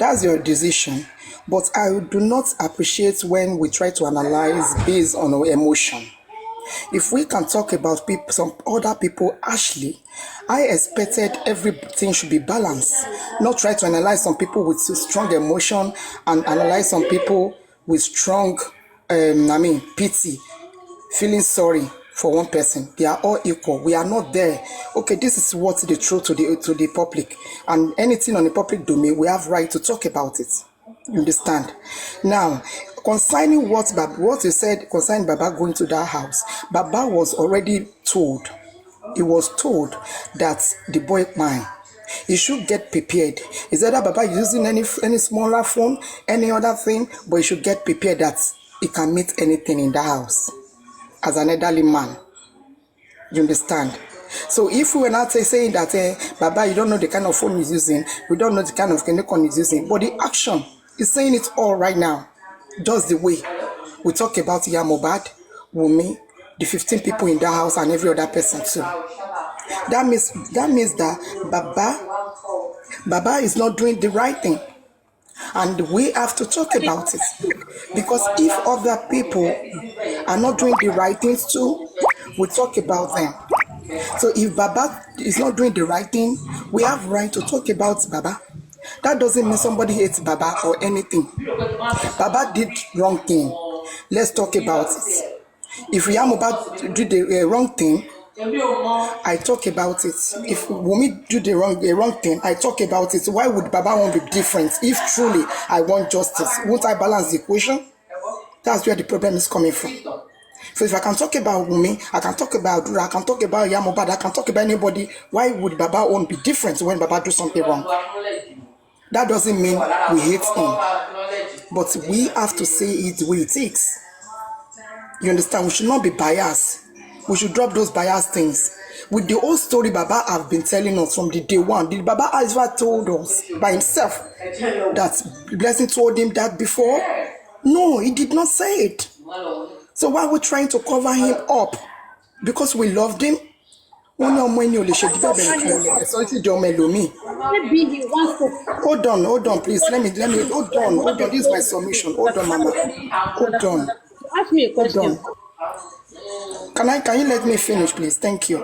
That's your decision. But I do not appreciate when we try to analyze based on our emotion. If we can talk about people, some other people, Ashley, I expected everything should be balanced. Not try to analyze some people with strong emotion and analyze some people with strong, pity, feeling sorry for one person. They are all equal. We are not there. Okay, this is what the truth to the public, and anything on the public domain, we have right to talk about it. You understand? Now, concerning what you said concerning Baba going to that house, Baba was already told. He was told that the boy mine, he should get prepared. Is that Baba using any smaller phone, any other thing, but he should get prepared that he can meet anything in the house as an elderly man. You understand? So if we were not saying that Baba, you don't know the kind of phone he's using, we don't know the kind of connection he's using, but the action is saying it all right now. Just the way we talk about Yamobad, Wumi, the 15 people in the house, and every other person too. That means that Baba is not doing the right thing, and we have to talk about it. Because if other people are not doing the right things too, we talk about them. So if Baba is not doing the right thing, we have right to talk about Baba. That doesn't mean somebody hates Baba or anything. Baba did wrong thing. Let's talk about it. If Yamobad did the wrong thing, I talk about it. If Wumi do the wrong thing, I talk about it. Why would Baba want to be different? If truly I want justice, won't I balance the equation? That's where the problem is coming from. So if I can talk about Wumi, I can talk about Dura, I can talk about Yamobad, I can talk about anybody. Why would Baba want to be different when Baba do something wrong? That doesn't mean we hate him, but we have to say it the way it is. You understand? We should not be biased. We should drop those biased things. With the old story Baba have been telling us from the day one, did Baba ever told us by himself that Blessing told him that before? No, he did not say it. So why are we trying to cover him up? Because we loved him? Hold on, please. Let me, hold on. This is my submission. Hold on, Mama. Hold on. Ask me a question. Can you let me finish, please? Thank you.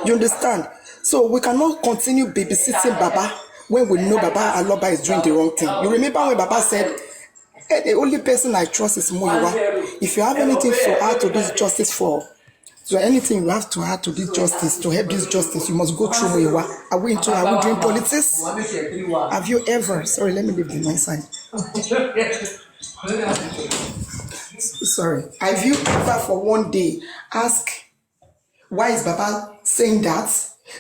You understand? So we cannot continue babysitting Baba when we know Baba Aloba is doing the wrong thing. You remember when Baba said, the only person I trust is Muiwa. If you have anything to add to this justice for, so anything you have to add to this justice, to help this justice, you must go through Muiwa. Are we doing politics? Have you ever, sorry, let me leave the noise side. Sorry. Have you ever for one day asked, why is Baba saying that?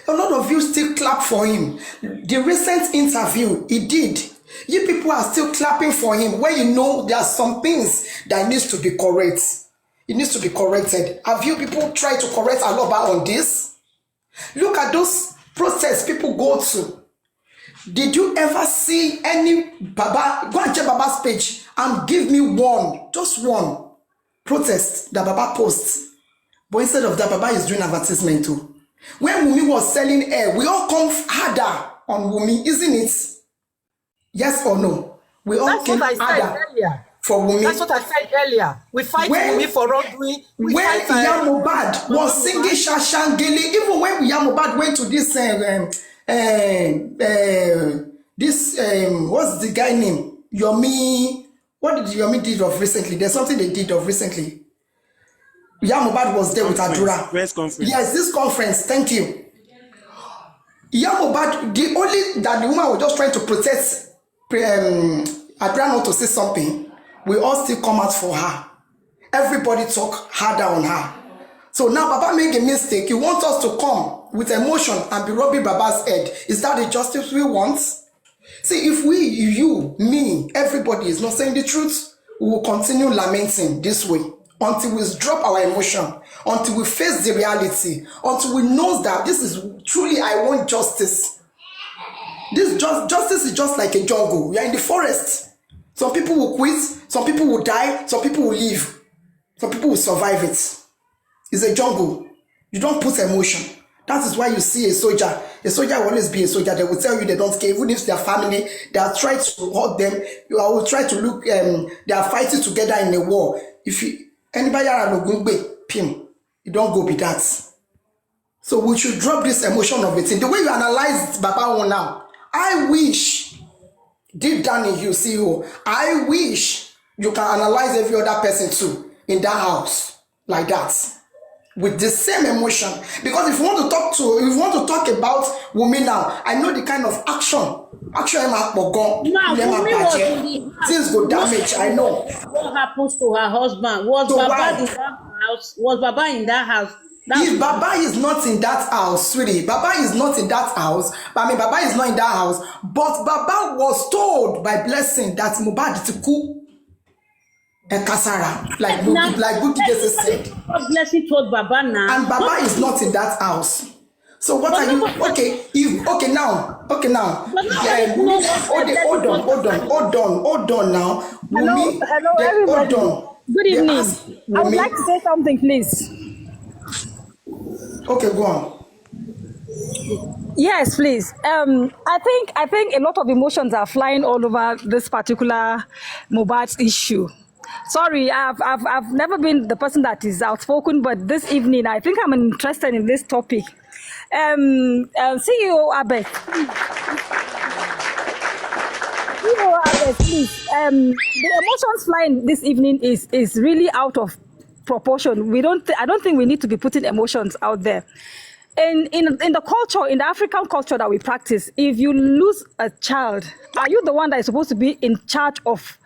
A lot of you still clap for him. The recent interview he did, you people are still clapping for him when you know there are some things that needs to be correct. It needs to be corrected. Have you people tried to correct Aloba on this? Look at those protests people go to. Did you ever see any Baba, go and check Baba's page and give me one, just one protest that Baba posts. But instead of that, Baba is doing advertisement too. When Wumi was selling air, we all come harder on Wumi, isn't it? Yes or no? We all came harder for Wumi. That's what I said earlier. We fight Wumi for wrongdoing. When Yamobad was singing Shashangeli, even when Yamobad went to this what's the guy name? Yomi. What did Yomi did of recently? There's something they did of recently. Yamobad was there with Adura. Press conference. Yes, this conference. Thank you. Yamobad, the only that the woman was just trying to protect Adura not to say something. We all still come out for her. Everybody talk harder on her. So now Baba made a mistake. He wants us to come with emotion and be rubbing Baba's head. Is that the justice we want? See, if we, you, me, everybody is not saying the truth, we will continue lamenting this way until we drop our emotion, until we face the reality, until we know that this is truly, I want justice. This justice is just like a jungle. We are in the forest. Some people will quit, some people will die, some people will live, some people will survive it. It's a jungle. You don't put emotion. That is why you see a soldier. A soldier will always be a soldier. They will tell you they don't care. Even if their family, they are trying to hurt them. You will try to look, they are fighting together in a war. If you, anybody are pim, you don't go be that. So we should drop this emotion of it. The way you analyze Baba now, I wish, deep down in you, CEO, I wish you can analyze every other person too in that house like that. With the same emotion, because if you want to talk about women now, I know the kind of action things go damage. I know what happens to her husband. Was Baba in that house? Was Baba in that house? If Baba is not in that house, sweetie, Baba is not in that house. Baba is not in that house. But Baba was told by Blessing that Mohbad to cook. Kasara, like Bukky Jesse said. Blessing told Baba now. And Baba is not in that house. So what are you? Okay, now. Hold on now. Hello, everybody. Hold on. Good evening. I would like to say something, please. Okay, go on. Yes, please. I think a lot of emotions are flying all over this particular Mohbad issue. Sorry, I've never been the person that is outspoken, but this evening I think I'm interested in this topic. CEO Abed. CEO Abed, please. The emotions flying this evening is really out of proportion. I don't think we need to be putting emotions out there. In the culture, in the African culture that we practice, if you lose a child, are you the one that is supposed to be in charge of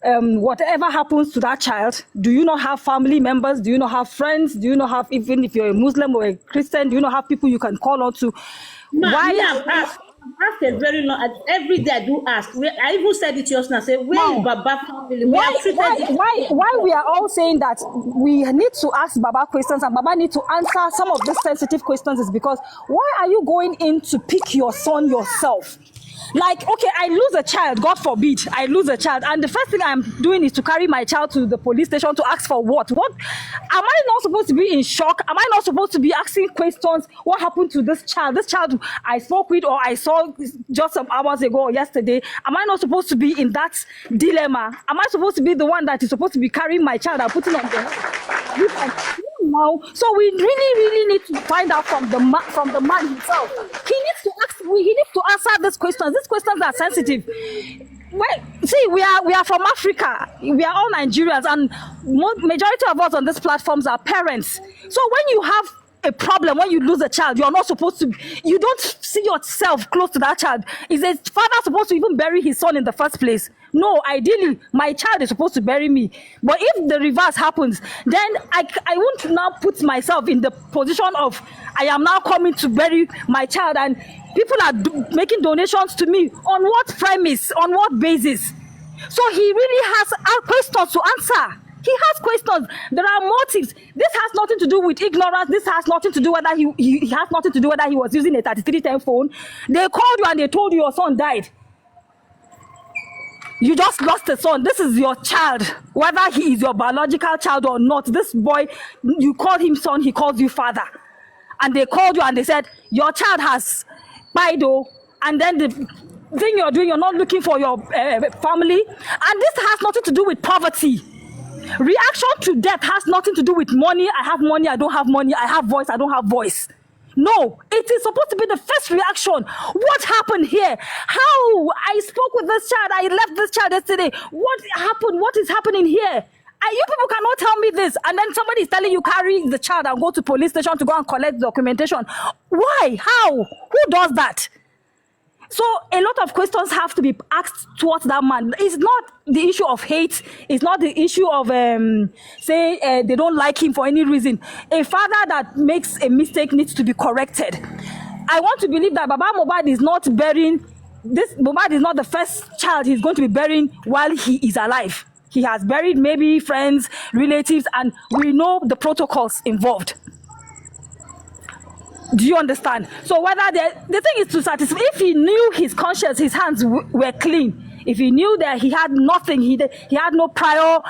whatever happens to that child? Do you not have family members? Do you not have friends? Do you not have, even if you're a Muslim or a Christian, do you not have people you can call on to? I've asked a very long, every day I do ask. I even said it just now. Say, where is Baba family? Why we are all saying that we need to ask Baba questions and Baba need to answer some of these sensitive questions is because why are you going in to pick your son yourself? Like, okay, I lose a child, God forbid, I lose a child, and the first thing I'm doing is to carry my child to the police station to ask for what? What? Am I not supposed to be in shock? Am I not supposed to be asking questions? What happened to this child? This child I spoke with or I saw just some hours ago or yesterday, am I not supposed to be in that dilemma? Am I supposed to be the one that is supposed to be carrying my child and putting on the now? So we really need to find out from the man himself. He needs to ask. He needs to answer these questions. These questions are sensitive. Well, see, we are from Africa. We are all Nigerians, and majority of us on these platforms are parents. So when you have a problem, when you lose a child, you're not supposed to. You don't see yourself close to that child. Is a father supposed to even bury his son in the first place? No, ideally, my child is supposed to bury me. But if the reverse happens, then I won't now put myself in the position of I am now coming to bury my child, and people are making donations to me. On what premise? On what basis? So he really has questions to answer. He has questions. There are motives. This has nothing to do with ignorance. This has nothing to do whether he has nothing to do whether he was using a 3310 phone. They called you and they told you your son died. You just lost a son. This is your child. Whether he is your biological child or not, this boy, you call him son, he calls you father. And they called you and they said, your child has died, and then the thing you're doing, you're not looking for your family. And this has nothing to do with poverty. Reaction to death has nothing to do with money. I have money, I don't have money. I have voice, I don't have voice. No, it is supposed to be the first reaction. What happened here? How? I spoke with this child. I left this child yesterday. What happened? What is happening here? And you people cannot tell me this. And then somebody is telling you carry the child and go to police station to go and collect documentation. Why? How? Who does that? So a lot of questions have to be asked towards that man. It's not the issue of hate. It's not the issue of they don't like him for any reason. A father that makes a mistake needs to be corrected. I want to believe that Baba Mohbad is not burying this. Mohbad is not the first child he's going to be burying while he is alive. He has buried maybe friends, relatives, and we know the protocols involved. Do you understand? So whether the thing is to satisfy, if he knew his conscience, his hands were clean, if he knew that he had nothing, he had no prior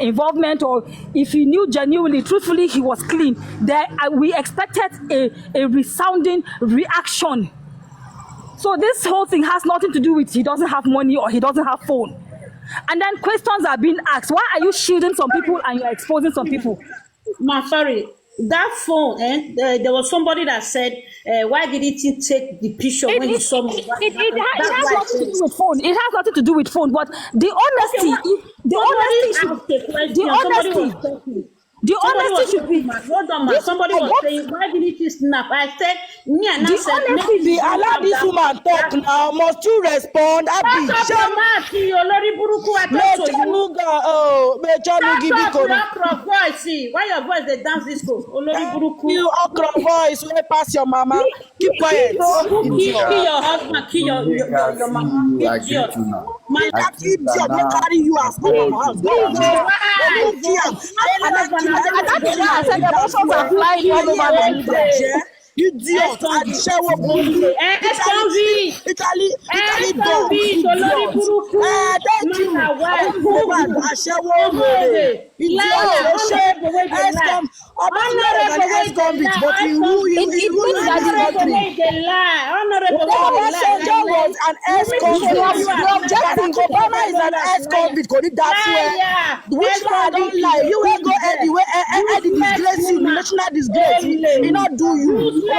involvement, or if he knew genuinely, truthfully, he was clean, then we expected a resounding reaction. So this whole thing has nothing to do with he doesn't have money or he doesn't have phone. And then questions are being asked. Why are you shielding some people and you're exposing some people? Sorry, that phone, there was somebody that said, why didn't he take the picture when he saw me? It has nothing to do with phone. It has nothing to do with phone. But the honesty should be. Hold on, man. Somebody was saying, why didn't you snap? I said, me and I said, Honestly, allow this woman talk now. Must you respond? Abi, why your voice they dance this go? You okra voice, when pass your mama. Keep quiet. Kill your husband, kill your mama. I keep your carry you as come house. I said the emotions are flying all over the place. You idiot! Àdìsẹ́wò burúkú. Italy dog. Thank you. Woman, àṣẹwó wèrè. Idiot ló ṣe. Ex-convict, but he ruled the country. Obasanjo was an ex-convict. Obama is an ex-convict. Kò ní dá fún ẹ. Which one I don't lie? You will go anywhere. Any disgrace you, national disgrace. He not do you. You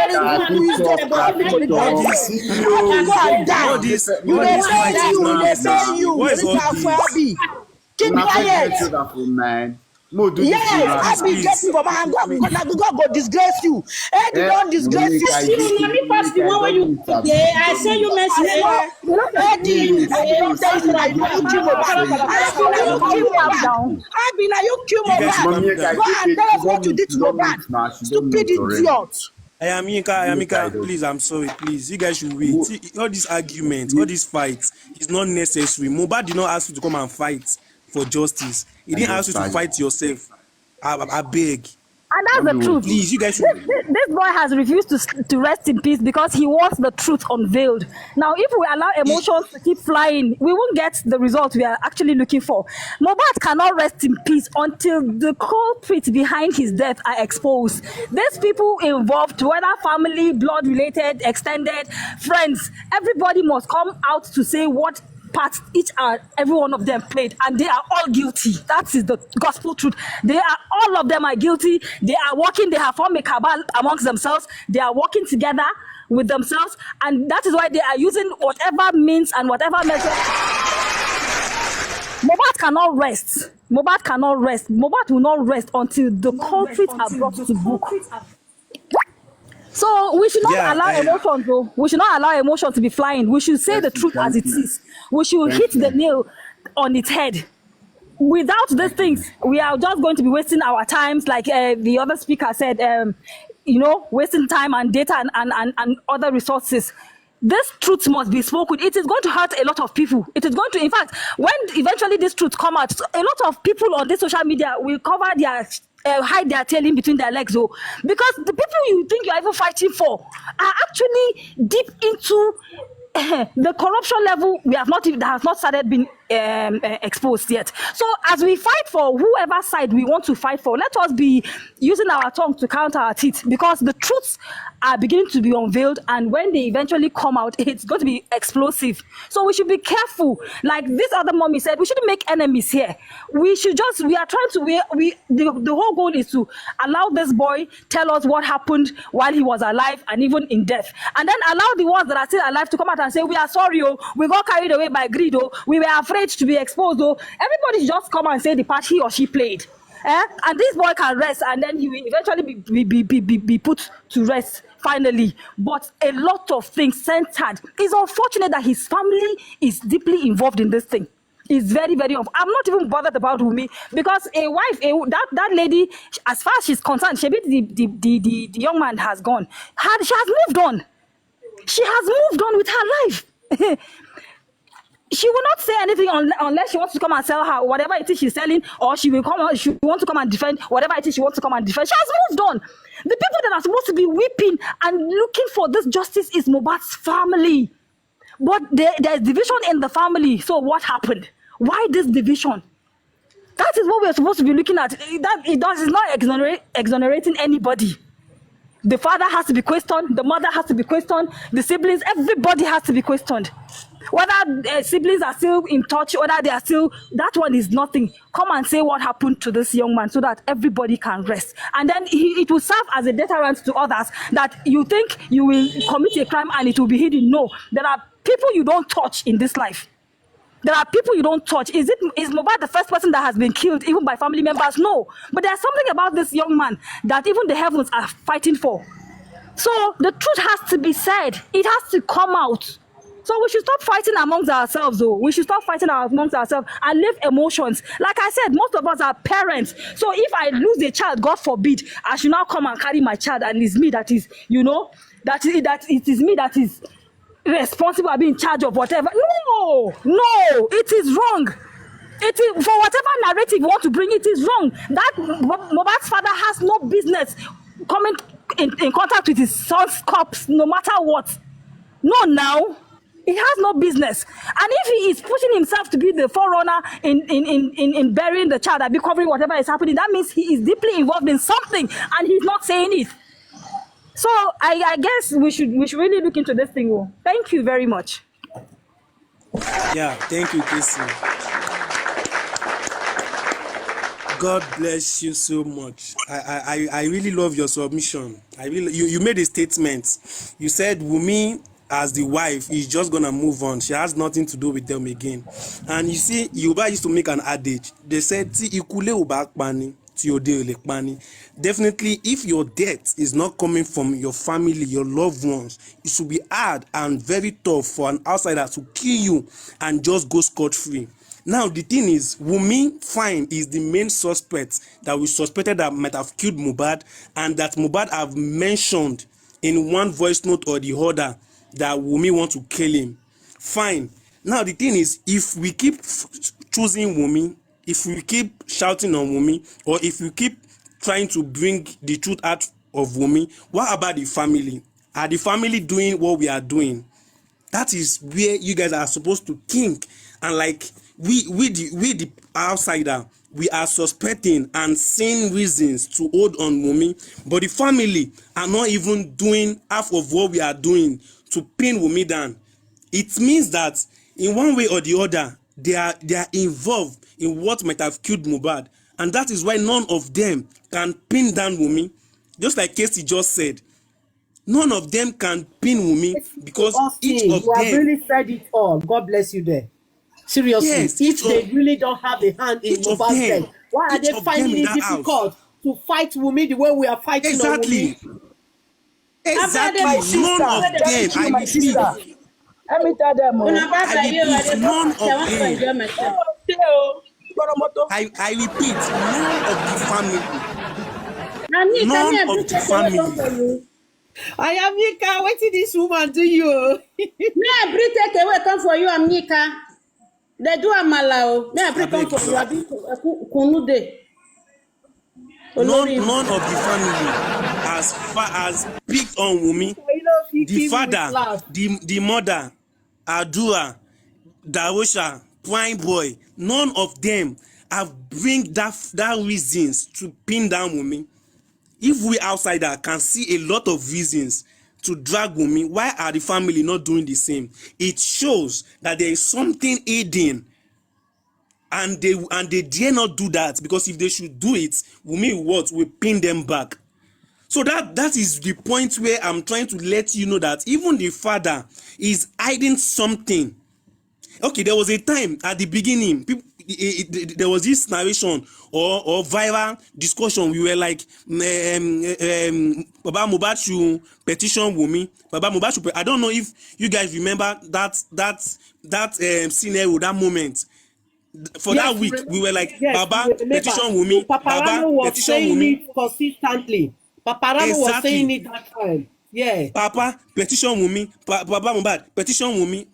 may say you. Keep quiet. Yes, I be getting from my hand. God go disgrace you. Eddie don't disgrace you. Let me pass the one when you today. I say you mentioned Eddie don't tell you that you kill Mohbad. You kill Mohbad. Go and tell us what you did to Mohbad. Stupid idiot. I am Yinka, please, I'm sorry, please. You guys should wait. See, all these arguments, all these fights, is not necessary. Mohbad did not ask you to come and fight for justice. He didn't ask you to fight yourself. I beg. And that's the truth. Please, you guys. This boy has refused to rest in peace because he wants the truth unveiled. Now, if we allow emotions to keep flying, we won't get the result we are actually looking for. Mohbad cannot rest in peace until the culprits behind his death are exposed. These people involved, whether family, blood-related, extended, friends, everybody must come out to say what part each and every one of them played, and they are all guilty. That is the gospel truth. All of them are guilty. They are working, they have formed a cabal amongst themselves. They are working together with themselves, and that is why they are using whatever means and whatever measure. Mohbad cannot rest. Mohbad will not rest until the culprits are brought to book. So we should not allow emotions, though. We should not allow emotions to be flying. We should say the truth as it is. We should hit the nail on its head. Without these things, we are just going to be wasting our times, like the other speaker said, wasting time and data and other resources. This truth must be spoken. It is going to hurt a lot of people. It is going to, in fact, when eventually this truth come out, a lot of people on this social media will cover their hide their tail in between their legs, though, because the people you think you are even fighting for are actually deep into the corruption level that has not started being exposed yet. So as we fight for whoever side we want to fight for, let us be using our tongue to counter our teeth, because the truths are beginning to be unveiled, and when they eventually come out, it's going to be explosive. So we should be careful. Like this other mommy said, we shouldn't make enemies here. We are trying to, the whole goal is to allow this boy tell us what happened while he was alive and even in death, and then allow the ones that are still alive to come out and say, we are sorry, we got carried away by greed, we were afraid to be exposed, everybody just come and say the part he or she played. And this boy can rest, and then he will eventually be put to rest finally. But a lot of things centered. It's unfortunate that his family is deeply involved in this thing. It's very, very I'm not even bothered about Wunmi, because a wife, that lady, as far as she's concerned, the young man has gone. She has moved on. She has moved on with her life. She will not say anything unless she wants to come and sell her whatever it is she's selling, or she wants to come and defend whatever it is she wants to come and defend. She has moved on. The people that are supposed to be weeping and looking for this justice is Mohbad's family. But there's division in the family. So what happened? Why this division? That is what we're supposed to be looking at. It's not exonerating anybody. The father has to be questioned, the mother has to be questioned, the siblings, everybody has to be questioned. Whether siblings are still in touch, whether they are still, that one is nothing. Come and say what happened to this young man so that everybody can rest. And then it will serve as a deterrent to others that you think you will commit a crime and it will be hidden. No, there are people you don't touch in this life. There are people you don't touch. Is Mohbad the first person that has been killed, even by family members? No. But there's something about this young man that even the heavens are fighting for. So the truth has to be said. It has to come out. So we should stop fighting amongst ourselves, though. We should stop fighting amongst ourselves and leave emotions. Like I said, most of us are parents. So if I lose a child, God forbid, I should now come and carry my child, and it's me that is, that it is me that is responsible, I be in charge of whatever. No, it is wrong. It is, for whatever narrative you want to bring, it is wrong. That Mohbad's father has no business coming in contact with his son's corpse, no matter what. No, now he has no business. And if he is pushing himself to be the forerunner in burying the child and be covering whatever is happening, that means he is deeply involved in something, and he's not saying it. So I guess we should really look into this thing. Oh. Thank you very much. Yeah, thank you, Casey. God bless you so much. I really love your submission. You made a statement. You said Wunmi as the wife is just gonna move on. She has nothing to do with them again. And you see, Yoruba used to make an adage. They said, "Ti ikule uba pani." Definitely, if your death is not coming from your family, your loved ones, it should be hard and very tough for an outsider to kill you and just go scot-free. Now, the thing is, Wunmi Fine is the main suspect that we suspected that might have killed Mohbad, and that Mohbad have mentioned in one voice note or the other that Wunmi want to kill him. Fine. Now, the thing is, if we keep choosing Wunmi, if we keep shouting on Wunmi, or if we keep trying to bring the truth out of Wunmi, what about the family? Are the family doing what we are doing? That is where you guys are supposed to think. And like we the outsider, we are suspecting and seeing reasons to hold on Wunmi, but the family are not even doing half of what we are doing to pin Wunmi down. It means that in one way or the other, they are involved in what might have killed Mohbad, and that is why none of them can pin down Wunmi. Just like Casey just said, none of them can pin Wunmi because each of you them. have really said it all. God bless you there. Seriously, Yes, if they really don't have a hand in Mohbad's death, why are they finding it difficult to fight Wunmi the way we are fighting Exactly. on Wunmi? Exactly. My sister, None of them. I my repeat. sister. Let me tell them. I repeat. None of them. I repeat. None of the family. I am Nika. What did this woman do you? May I bring take away come for you, Amnika. They do amala. May I bring come for you, Abi Kunude. None of the family, as far as picked on Wunmi, the father, the mother, Adua, Darosha, Prime Boy, none of them have bring that reasons to pin down Wunmi. If we outsider can see a lot of reasons to drag Wunmi, why are the family not doing the same? It shows that there is something hidden, and they dare not do that, because if they should do it, Wunmi will pin them back. So that is the point where I'm trying to let you know that even the father is hiding something. Okay, there was a time at the beginning, there was this narration or viral discussion. We were like, Baba Mohbad should petition Wunmi. Baba Mohbad should. I don't know if you guys remember that scenario, that moment. For that week, we were like, Baba petition Wunmi. Baba petition Wunmi. Consistently. Paparano was saying it that time. Yeah. Papa petition Wunmi. Baba Mohbad petition Wunmi.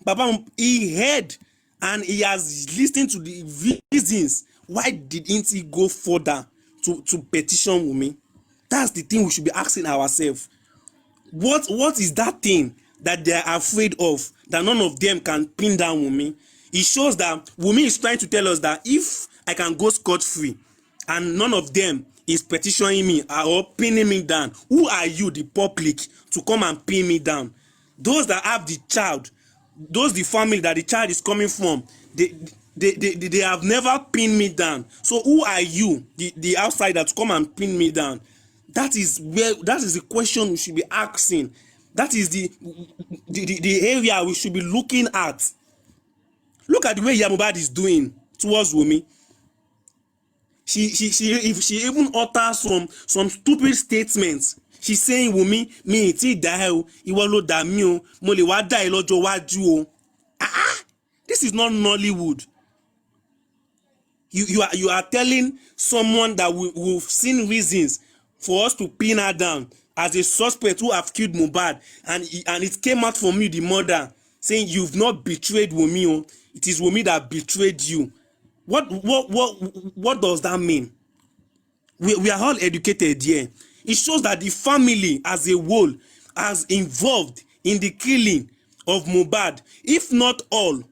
He heard and he has listened to the reasons. Why didn't he go further to petition Wunmi? That's the thing we should be asking ourselves. What is that thing that they are afraid of, that none of them can pin down Wunmi. It shows that Wunmi is trying to tell us that if I can go scot-free and none of them is petitioning me or pinning me down, who are you, the public, to come and pin me down? Those that have the child, the family that the child is coming from, they have never pinned me down. So who are you, the outsider, to come and pin me down? That is the question we should be asking. That is the area we should be looking at. Look at the way Mohbad is doing towards Wunmi. If she even utters some stupid statements, she's saying, Wunmi, mi ti da o, ìwọ ló dà mí o, mo lè wá dà ẹ́ lọ́jọ́ wájú o. This is not Nollywood. You are telling someone that we've seen reasons for us to pin her down as a suspect who have killed Mohbad, and it came out from you, the mother, saying you've not betrayed Wunmi o. It is Wunmi that betrayed you. What does that mean? We are all educated here. It shows that the family as a whole has involved in the killing of Mohbad. If not all,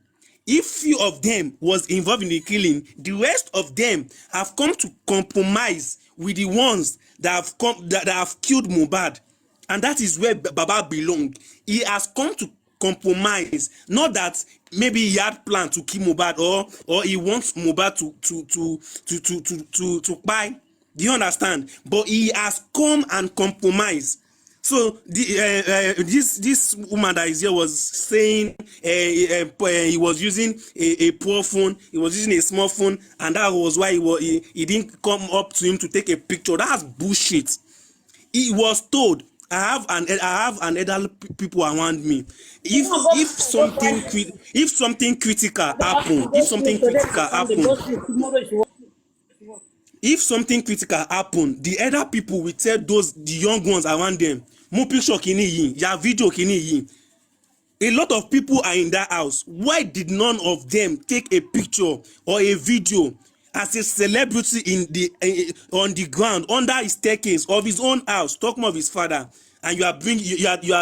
if few of them was involved in the killing, the rest of them have come to compromise with the ones that have killed Mohbad, and that is where Baba belonged. He has come to compromise, not that maybe he had planned to kill Mohbad or he wants Mohbad to buy. Do you understand? But he has come and compromise. So this woman that is here was saying he was using a poor phone, he was using a small phone, and that was why he didn't come up to him to take a picture. That's bullshit. He was told, I have an elderly people around me. If something critical happen, if something critical happen, the elder people will tell the young ones around them, mo picture kini yi, ya video kini yi. A lot of people are in that house. Why did none of them take a picture or a video as a celebrity on the ground under his staircase of his own house, talking of his father? And you are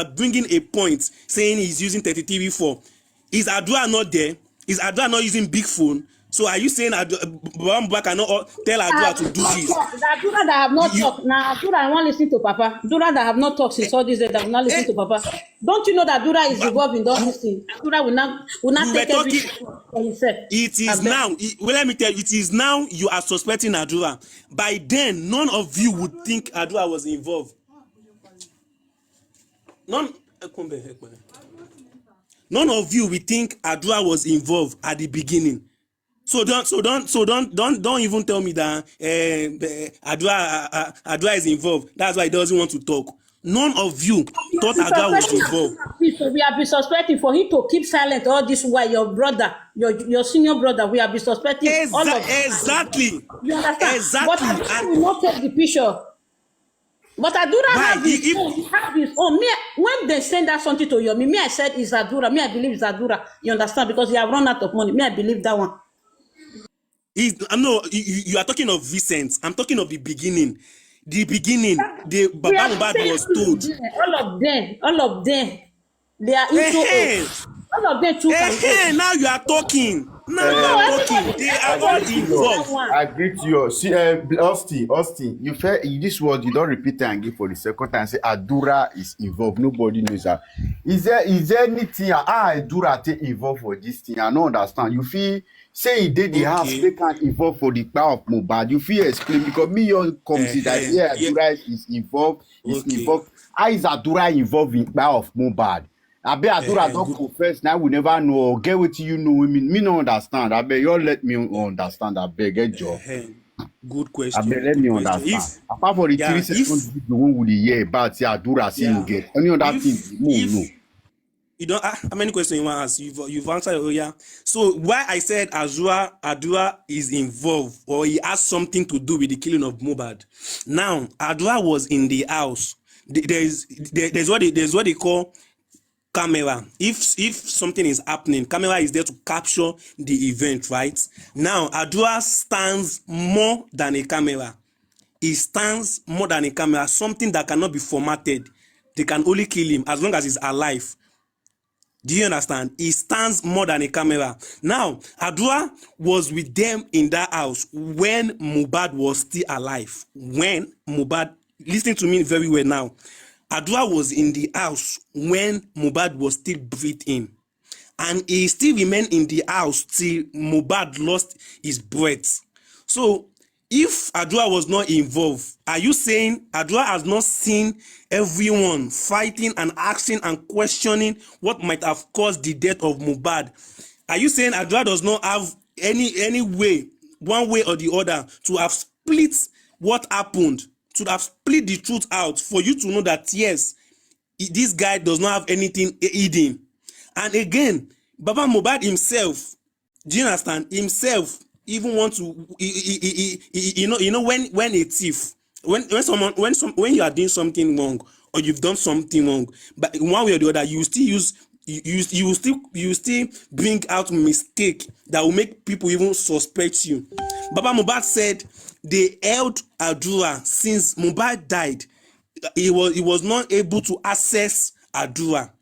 bringing a point saying he's using 33V4. Is Adura not there? Is Adura not using big phone? So are you saying Baba cannot tell Adura to do this? Adura that have not talked. Now Adura I want to listen to Papa. Adura that have not talked since all this day that will not listen to Papa. Don't you know that Adura is involved in all this thing? Adura will not take everything for himself. It is now. Let me tell you, it is now you are suspecting Adura. By then, none of you would think Adura was involved. None of you will think Adura was involved at the beginning. So don't even tell me that Adura is involved. That's why he doesn't want to talk. None of you thought Adura was involved. So we have been suspecting for him to keep silent all this while your brother, your senior brother, we have been suspecting all of exactly. You understand? Exactly. But Adura will not take the picture. But Adura have his own. He have his own. Me, when they send that something to you, me I said it's Adura. Me, I believe it's Adura. You understand? Because he have run out of money. Me, I believe that one. No, you are talking of recent. I'm talking of the beginning. The beginning, the Baba Mohbad was told. All of them, they are into all of them too. Now you are talking. They are all involved. I greet you. See, Austin, this word you don't repeat it and give for the second time. Say Adura is involved. Nobody knows that. Is there anything Adura take involved for this thing? I don't understand. You feel say he did the house, they can't involve for the power of Mohbad. You feel explain because me your consider Adura is involved. Involved. How is Adura involved in power of Mohbad? I bet Adura don't confess. Now we never know. Get what you know. Me no understand. I bet you let me understand. I bet get job. Good question. I bet let me understand. Apart from the 3 seconds video one with the year about Adura saying get any other thing, no. You don't. How many questions you want to ask? You've answered earlier. So why I said Adura is involved or he has something to do with the killing of Mohbad. Now Adura was in the house. There's what they call camera. If something is happening, camera is there to capture the event, right? Now Adura stands more than a camera. He stands more than a camera, something that cannot be formatted. They can only kill him as long as he's alive. Do you understand? He stands more than a camera. Now, Adua was with them in that house when Mohbad was still alive. When Mohbad, listen to me very well now. Adua was in the house when Mohbad was still breathing. And he still remained in the house till Mohbad lost his breath. So, if Adua was not involved, are you saying Adua has not seen everyone fighting and asking and questioning what might have caused the death of Mohbad? Are you saying Adua does not have any way, one way or the other, to have split what happened, to have split the truth out for you to know that yes, this guy does not have anything hidden? And again, Baba Mohbad himself, do you understand? Himself even want to, when a thief, when you are doing something wrong or you've done something wrong, but in one way or the other, you still use you still bring out mistake that will make people even suspect you. Baba Mohbad said they held Adura since Mohbad died. He was not able to access Adura.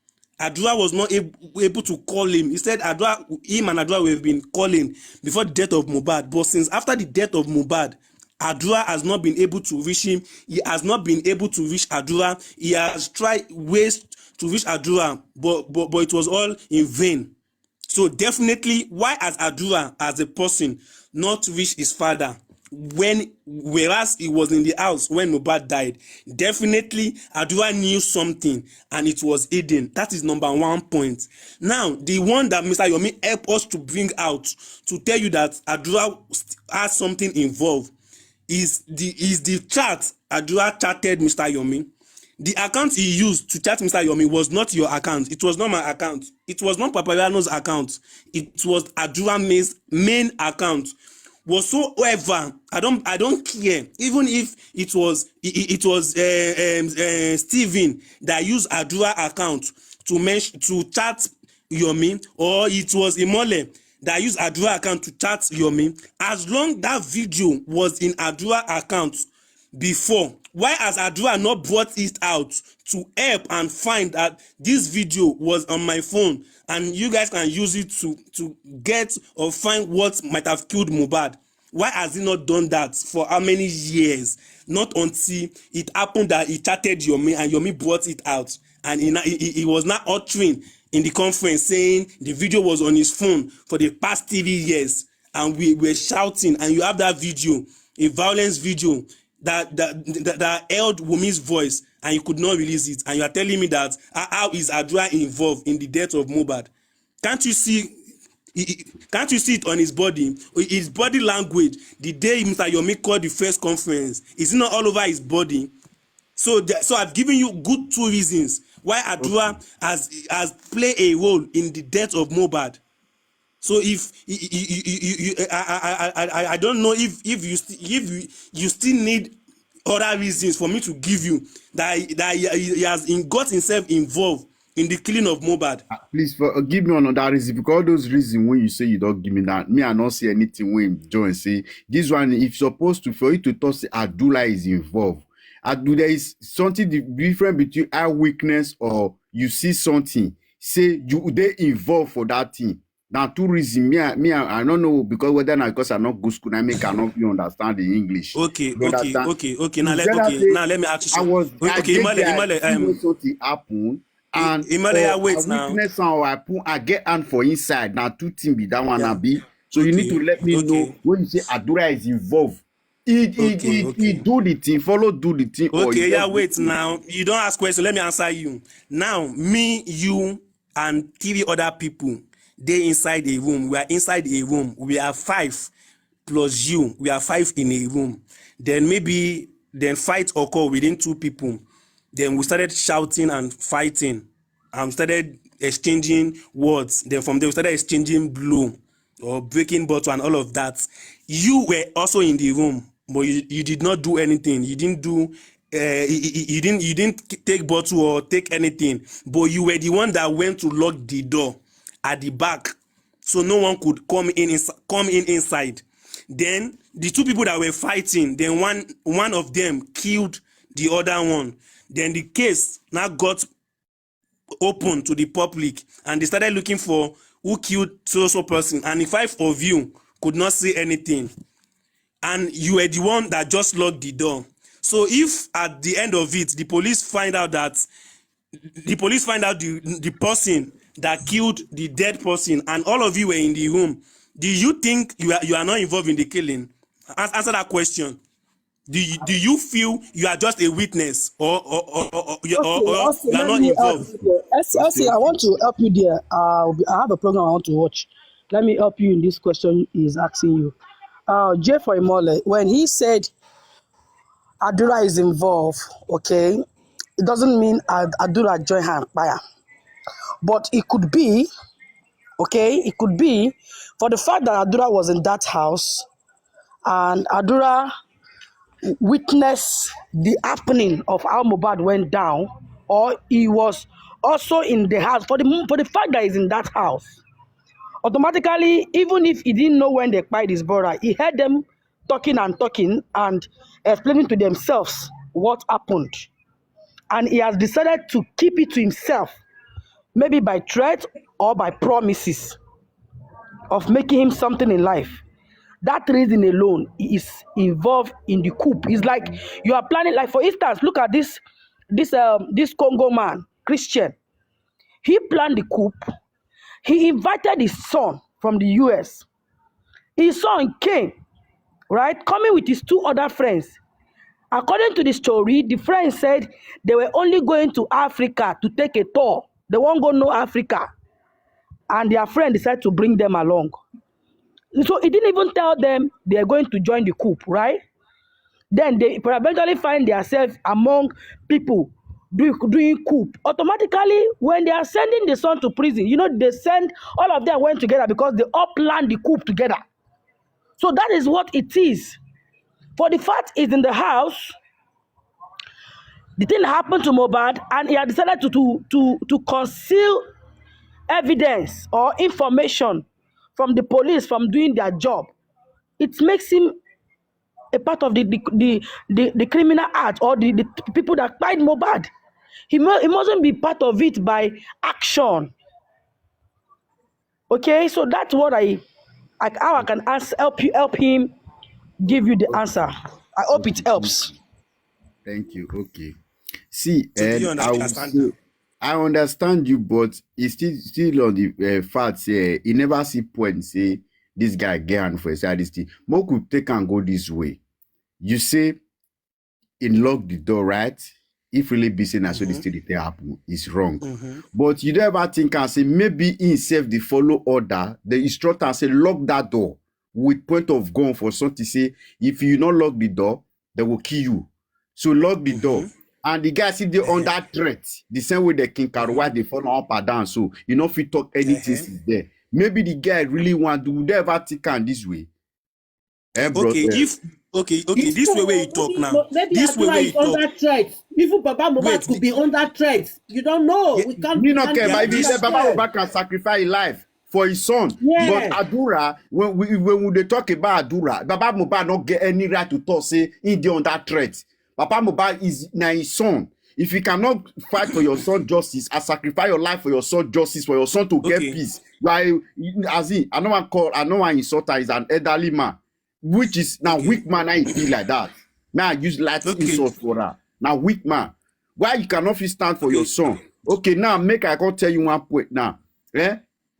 Adua was not able to call him. He said him and Adua have been calling before the death of Mohbad. But since after the death of Mohbad, Adua has not been able to reach him. He has not been able to reach Adua. He has tried ways to reach Adua, but it was all in vain. So definitely, why has Adua as a person not reached his father whereas he was in the house when Mohbad died? Definitely, Adua knew something and it was hidden. That is number one point. Now, the one that Mr. Yomi helped us to bring out to tell you that Adua has something involved is the chat Adua chatted Mr. Yomi. The account he used to chat Mr. Yomi was not your account. It was not my account. It was not Papayano's account. It was Adura's main account. Whatsoever, I don't care. Even if it was Steven that used Adura account to chat Yomi, or it was Imole that used Adura account to chat Yomi, as long that video was in Adura account before, why has Adua not brought it out to help and find that this video was on my phone and you guys can use it to get or find what might have killed Mohbad? Why has he not done that for how many years? Not until it happened that he chatted Yomi and Yomi brought it out, and he was not uttering in the conference saying the video was on his phone for the past 3 years, and we were shouting, and you have that video, a violence video that held Wumi's voice, and you could not release it, and you are telling me that how is Adua involved in the death of Mohbad? Can't you see it on his body language? The day Mr. Yomi called the first conference, is it not all over his body? So I've given you good 2 reasons why Adua has played a role in the death of Mohbad. So if I don't know if you still need other reasons for me to give you that he has got himself involved in the killing of Mohbad. Please give me another reason, because all those reasons when you say you don't give me that, me I not see anything when John say this one. If supposed to for you to talk say Adula is involved, there is something different between eye weakness or you see something say you they involved for that thing. Now 2 reasons. I don't know, because whether not because I'm not good school, I cannot understand the English. Okay. Now let me ask you. Something happen. And witness I get hand for inside. Now 2 things be that one be. So you need to let me know when you say Adura is involved. He do the thing, do the thing. Okay, wait now. You don't ask questions. Let me answer you. Now, me, you, and 3 other people, they inside a room. We are inside a room. We are 5 plus you. We are 5 in a room. Then fight occur within 2 people. Then we started shouting and fighting, and started exchanging words. Then from there we started exchanging blow or breaking bottle and all of that. You were also in the room, but you did not do anything. You didn't do you didn't take bottle or take anything, but you were the one that went to lock the door at the back, so no one could come in inside. Then the 2 people that were fighting, then one of them killed the other one. Then the case now got open to the public, and they started looking for who killed so person, and the 5 of you could not say anything, and you were the one that just locked the door. So if at the end of it the police find out the person that killed the dead person, and all of you were in the room, do you think you are not involved in the killing? Answer that question. Do you feel you are just a witness, or you are Let not me help involved? you there. Elsie, I want to help you there. I have a program I want to watch. Let me help you in this question he's asking you. Jay for Imole, when he said Adura is involved, okay, it doesn't mean Adura join hand fire. But it could be, okay, it could be for the fact that Adura was in that house and Adura witnessed the happening of how Mohbad went down, or he was also in the house for the fact that he's in that house. Automatically, even if he didn't know when they killed his brother, he heard them talking and explaining to themselves what happened. And he has decided to keep it to himself, maybe by threat or by promises of making him something in life. That reason alone is involved in the coup. It's like you are planning, like for instance, look at this Congo man, Christian. He planned the coup. He invited his son from the US. His son came, right, coming with his 2 other friends. According to the story, the friends said they were only going to Africa to take a tour. They won't go no Africa. And their friend decided to bring them along. So he didn't even tell them they are going to join the coup, right? Then they eventually find themselves among people doing coup. Automatically, when they are sending the son to prison, they send, all of them went together because they all planned the coup together. So that is what it is. For the fact is in the house, the thing happened to Mohbad, and he had decided to conceal evidence or information from the police from doing their job. It makes him a part of the criminal act, or the people that killed Mohbad. He mustn't be part of it by action. Okay, so that's what how I can help him give you the answer. I hope it helps. Thank you. Okay. See, So do you and I will understand say, now? I understand you, but it's still on the fact. Say he never see point. Say this guy get hand for his side. This thing. More could take and go this way. You say, in lock the door, right? If really be saying so this thing happen, it's wrong. But you don't ever think and say maybe himself the follow order, the instructor say lock that door with point of gun for something. Say if you not lock the door, they will kill you. So lock the door. And the guy see they under threat. The same way the King Karuwa they follow up and down. So you know if you talk anything is there. Maybe the guy really want to do ever think and this way. Okay, this way where you talk now. Maybe This way where you talk. under threat. Even Baba Mohbad Wait, could be under threat. You don't know. Yeah, We can't. Me not care, can't but if be he said under Baba threat. Mohbad can sacrifice his life for his son. Yeah. But Adura, when they talk about Adura, Baba Mohbad not get any right to talk, say he dey under threat. Baba Mohbad is now his son. If you cannot fight for your son justice and sacrifice your life for your son justice, for your son to get peace, like as in, I know one insulter is an elderly man, which is now weak man, I feel like that. Now I use light insult for her. Now weak man. Why you cannot feel stand for your son? Okay, now make I go tell you one point now.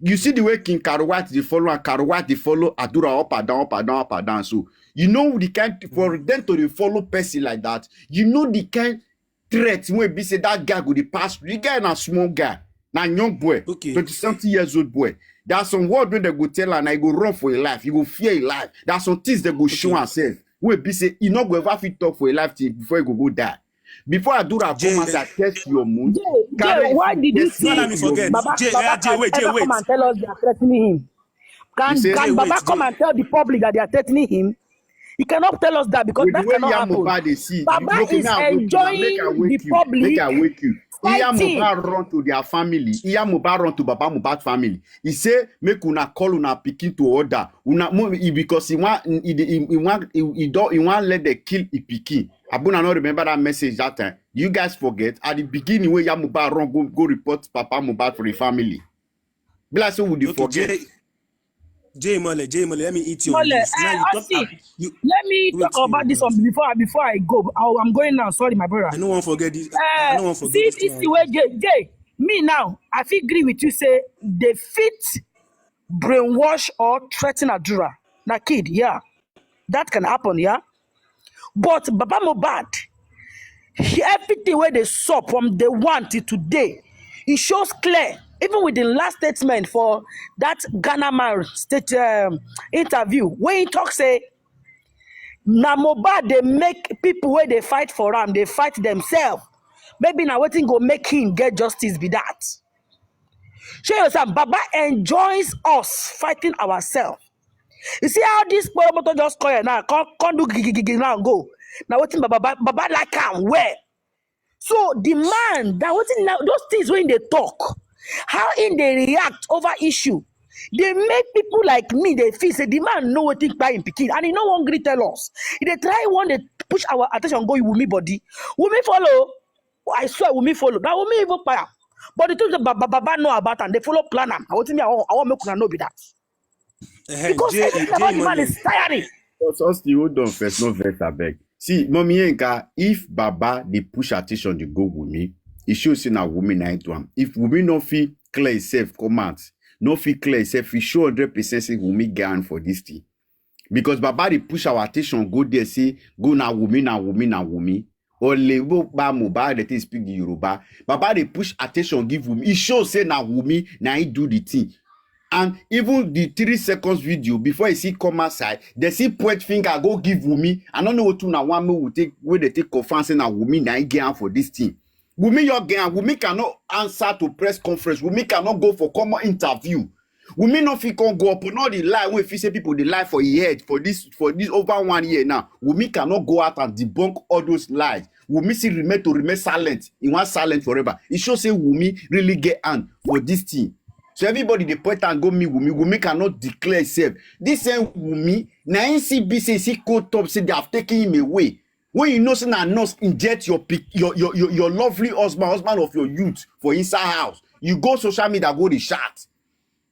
You see the way King Karuwat they follow and Karuwat they follow Adura up and down, up and down, up and down. So you know the kind for them to follow person like that, you know the kind threat when be say that guy go the pass. The guy na small guy, na young boy, 20-something years old boy. There's some word when they go tell and I go run for your life, you go fear your life. There's some things they go show herself. When be say you not go ever fit talk for your life till before you go die. Before I do that, come and say test your mood. Jay, why did you say let me forget. Baba Jay, wait. come and tell us they are threatening him? Can Baba come and tell the public that they are threatening him? You cannot tell us that because With the that way cannot happen. Mohbad they see, Baba okay, is now I wake you, now make I enjoying the wake you, make I public wake you. fighting. Mohbad run to their family. Mohbad run to Baba Mohbad family. He say make una call una pikin to order. Because he want let them kill a pikin. Abuna not remember that message that time. You guys forget at the beginning where Mohbad run go report Papa Mohbad for the family. Be like so would you forget? J Mole, let me eat you on Mole, this. Now you talk. let me talk about this one before I go. I'm going now. Sorry, my brother. I don't want to forget this. I don't want to forget See this. this way, Jay. Me now, I feel agree with you. Say they fit brainwash or threaten Adura. Now, kid, yeah, that can happen, yeah. But Baba Mohbad, everything where they saw from day one till today, it shows clear. Even with the last statement for that Ghana man state interview, when he talk say, na Mohbad they make people where they fight for him, they fight themselves. Maybe now waiting go make him get justice be that. Show yourself, Baba enjoys us fighting ourselves. You see how this motor just call now, can't do gigi now go. Now waiting Baba like him where. So the man that waiting now those things when they talk, how in they react over issue, they make people like me they feel say the man know what think by him picking and he no one gree tell us. If they try one they push our attention go with me body, will me follow? I swear will me follow. That will me even fire. But the things that Baba know about and they follow plan them. I want me I want make una know be that. Because everything about the man is tiring. So still hold on first, no vex abeg. See, Mommy Yenka, if Baba they push attention they go with me, it shows say na woman na do am. If woman no feel clear itself, come out. No feel clear itself, we show 100% say woman get for this thing. Because Baba they push our attention, go there, say, go na woman. Or levo ba Mohbad they speak the Yoruba. Baba they push attention, give woman. It shows say na woman, na he do the thing. And even the 3 seconds video before you see come outside, they see point finger go give Wumi. I don't know what to now one me will take where they take conference and Wumi na again for this thing. Wumi your gang, Wumi cannot answer to press conference. Wumi cannot go for common interview. Wumi no fit can go up on all the lie when if you say people they lie for a year for this over 1 year now. Wumi cannot go out and debunk all those lies. Wumi still remain silent. He wants silent forever. It shows say Wumi really get on for this thing. So everybody they point and go me Wumi. Wumi cannot declare itself. This same Wumi, na NCB say he called top say they have taken him away. When you know say na nurse inject your lovely husband of your youth for inside house, you go social media go the chat.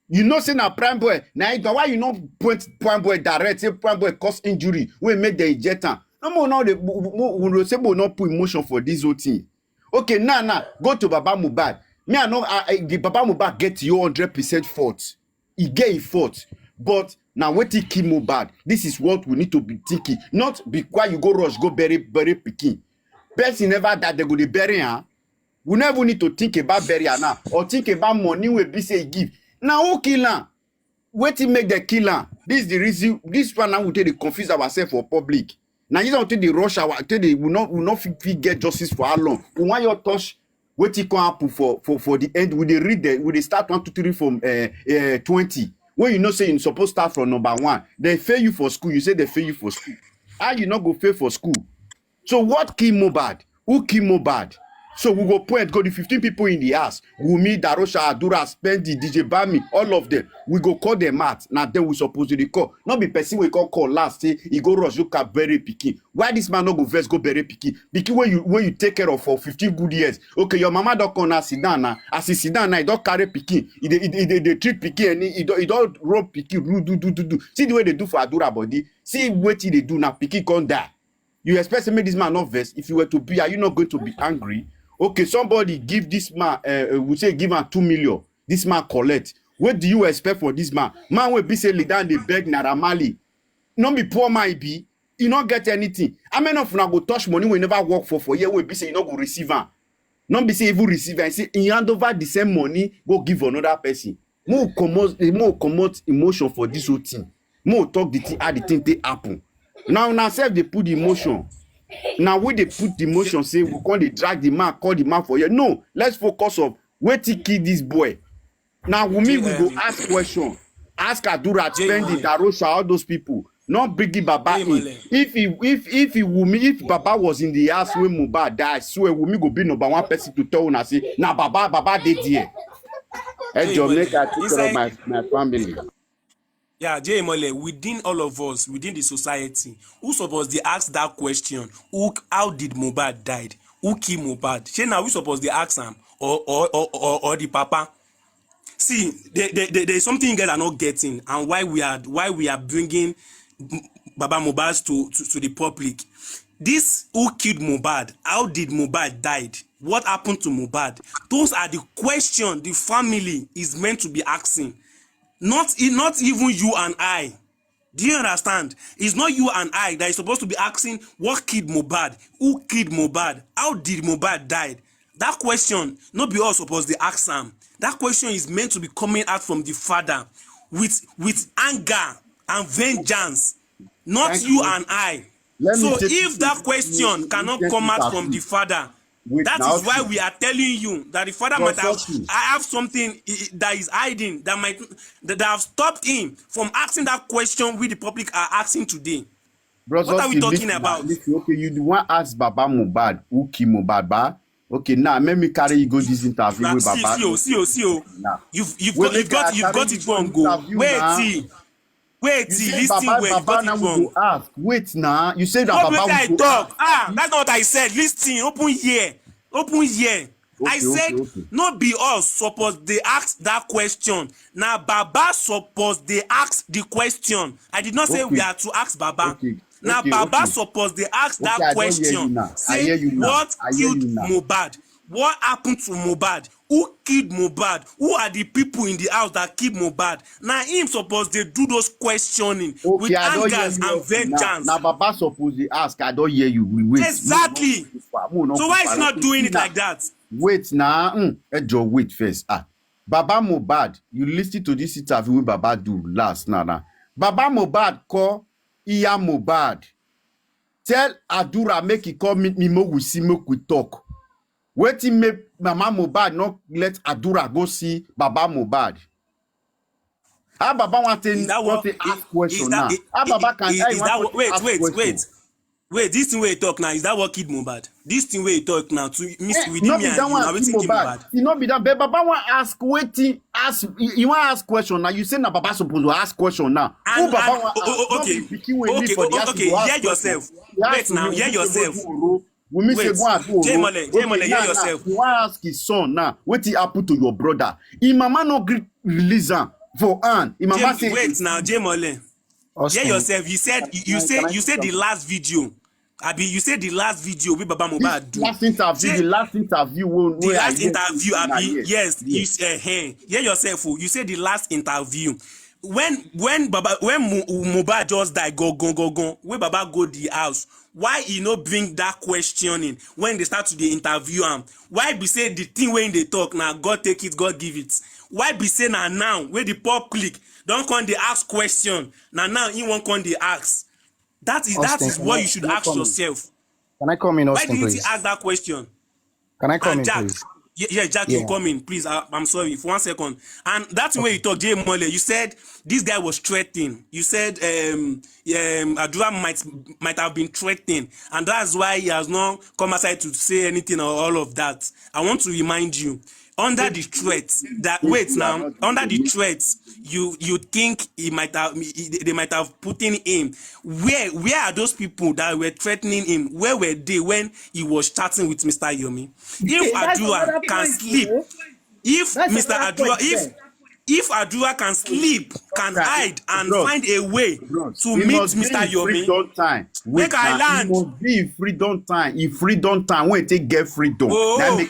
You know say na prime boy. Now why you not point prime boy direct say prime boy cause injury when make the injector. No more now we say we not put emotion for this whole thing. Okay, now go to Baba Mohbad. Me I know the Baba Mohbad get your 100% fault. He get a fault. But now what he kill Mohbad, this is what we need to be thinking. Not because you go rush, go bury pikin. Person never died, they go to bury her. We never need to think about burial now. Or think about money we be say give. Now who kill her? What he make the killer? This is the reason. This one now we take the confuse ourselves for public. Now you don't take the rush our take the we not get justice for how long. We want your touch. What he can happen for the end? We they read the we they start 1, 2, 3 from 20. When you know say you supposed to start from number 1, they fail you for school. You say they fail you for school. How you not go fail for school? So what kill Mohbad? Who kill Mohbad? So we go point, go the 15 people in the house. Wumi, Darosha, Adura, Spendi, DJ Bami, all of them. We go call them out. Now then we supposed to call. Not be person we call last. Say he go rush, you can bury pikin. Why this man not go first go bury pikin? Because when you take care of for 15 good years. Okay, your mama don't come now sit down now. As he sit down now, he don't carry pikin. They treat pikin and he don't rub pikin. Do. See the way they do for Adura body. See what they do now. Pikin can't die. You expect to make this man not vex? If you were to be, are you not going to be angry? Okay, somebody give this man, we say give him 2 million. This man collect. What do you expect for this man? Man will be say lay down the beg Naramali. Not be poor man be. You not get anything. I mean, if you go touch money, we never work for year. We be say you not go receive am. Not be say even receive and say you hand over the same money, go give another person. More commot emotion for this whole thing. More talk the thing how the thing they happen. Now self they put the emotion. Now when they put the emotion, say we can't drag the man, call the man for you. No, let's focus on where to kill this boy. Now we go ask question, ask Adura, Spendi, Darosha, all those people. Not bringing Baba in. If if Baba was in the house when Mohbad died, I swear Wumi go be number one person to tell una say, now Baba did there. Hey, John, make I take care of my family. Yeah, Jay Mole, within all of us, within the society, who supposed to ask that question? How did Mohbad died? Who killed Mohbad? Say now we supposed to ask him or the papa. See, there's something you guys are not getting, and why we are bringing Baba Mohbad to the public. This who killed Mohbad? How did Mohbad died? What happened to Mohbad? Those are the questions the family is meant to be asking. Not even you and I. Do you understand? It's not you and I that is supposed to be asking what killed Mohbad, who killed Mohbad, how did Mohbad died. That question, not be all supposed to ask them. That question is meant to be coming out from the father with anger and vengeance, not Thank you and I. So if that question cannot come out from the father, that is why we are telling you that the father might have, I have something that is hiding that have stopped him from asking that question we the public are asking today. Bros, what are we talking about? Okay, you want to ask Baba Mohbad who killed Mohbad, ba? Okay, now let me carry you go this interview with Baba. See. You've got it wrong. Go. Wait, listen, wait, you got it wrong. Ask. Wait now. You said that Baba will talk. That's not what I said. Listen, open here. Okay, I said, not be us supposed they ask that question. Now, Baba supposed they ask the question. I did not say we are to ask Baba. Now, Baba supposed they ask that question. Say, what killed Mohbad? What happened to Mohbad? Who killed Mohbad? Who are the people in the house that killed Mohbad? Now him suppose they do those questioning with angers and vengeance. Now Baba suppose they ask. I don't hear you. Wait. Exactly. So why is he not doing it like that? Wait now. Wait first. Baba Mohbad, you listen to this interview with Baba do last now. Baba Mohbad call Iya Mohbad. Tell Adura make he call me we see make we talk. Waiting make Mama Mohbad not let Adura go see Baba Mohbad. How Baba want to ask question now? How Baba can wait, this thing where you talk now, is that what killed Mohbad? This thing where you talk now to miss with me and you now waiting killed Mohbad. It not be that, but Baba want ask waiting ask you want ask question now. You say now Baba supposed to ask question now. And, okay, hear yourself. Wait now, hear yourself. Wait, Jemole, hear yourself. You want ask his son now, what he happen to your brother? His mama no release him for Anne. His mama say, wait now, Jemole. Hear yourself. You said the last video. Abi, you said the last video with Baba Mohbad do. The last interview. Abi, yes. Hear yourself. You said the last interview. When Mohbad just died, go. When Baba go the house, why he no bring that questioning when they start to the interview am? Why be say the thing when they talk now, God take it, God give it? Why be say now when the public don't come they ask question now he won't come they ask? That is what you should ask yourself. Can I come in, Austin, why didn't please? you ask that question? Can I come in, Jack, please? Yeah, Jack, you come in, please. I'm sorry for 1 second. And that's the way you talk, Jay Mole. You said this guy was threatening. You said Adura might have been threatening, and that's why he has not come aside to say anything or all of that. I want to remind you, under the threats that under the threats you think they might have put in him. Where are those people that were threatening him? Where were they when he was chatting with Mr. Yomi? If Adura can sleep, if Adura can sleep, can hide and find a way to meet Mr. Yomi, make I land. It must be in freedom time. In freedom time, when they get freedom, so that okay.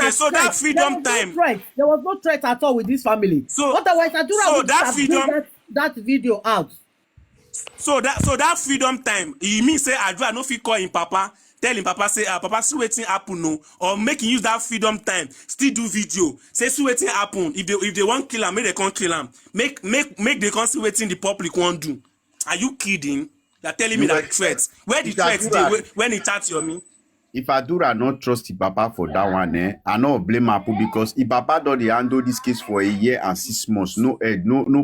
So that freedom time, there was no threat at all with this family. So otherwise, Adura would have bring that video out. So that freedom time, you mean say Adura no fit call him papa? Tell him papa say papa see wetin happen no, or make him use that freedom time still do video say see wetin happen. If they want kill am, make they come kill am. Make they come see wetin the public wan do. Are you kidding? They're telling me that threats. Where the threats dey when he chat your me? If Adura not trust the papa for that one, I not blame Apu because if papa don dey handle this case for 1 year and 6 months, no